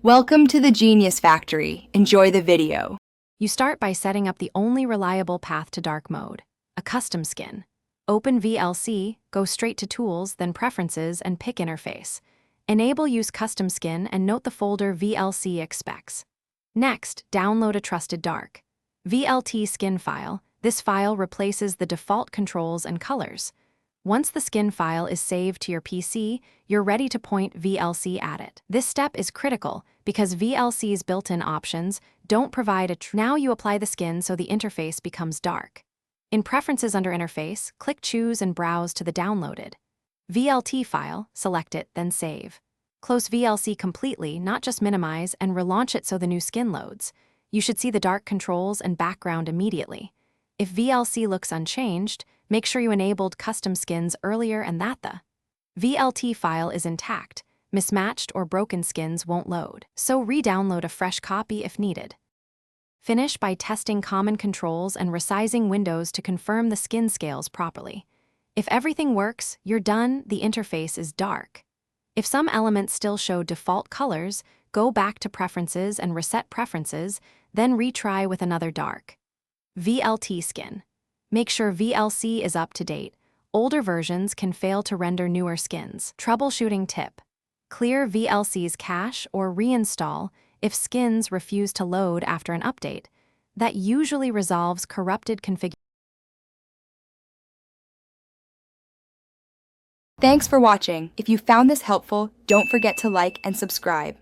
Welcome to the Genius Factory. Enjoy the video. You start by setting up the only reliable path to dark mode, a custom skin. Open VLC, go straight to Tools, then Preferences, and pick Interface. Enable Use Custom Skin and note the folder VLC expects. Next, download a trusted dark VLT skin file. This file replaces the default controls and colors. Once the skin file is saved to your PC, you're ready to point VLC at it. This step is critical because VLC's built-in options don't provide Now you apply the skin so the interface becomes dark. In Preferences under Interface, click Choose and browse to the downloaded VLT file, select it, then save. Close VLC completely, not just minimize, and relaunch it so the new skin loads. You should see the dark controls and background immediately. If VLC looks unchanged, make sure you enabled custom skins earlier and that the VLT file is intact. Mismatched or broken skins won't load, so re-download a fresh copy if needed. Finish by testing common controls and resizing windows to confirm the skin scales properly. If everything works, you're done. The interface is dark. If some elements still show default colors, go back to Preferences and reset Preferences, then retry with another dark VLT skin. Make sure VLC is up to date. Older versions can fail to render newer skins. Troubleshooting tip: clear VLC's cache or reinstall if skins refuse to load after an update. That usually resolves corrupted configuration. Thanks for watching. If you found this helpful, don't forget to like and subscribe.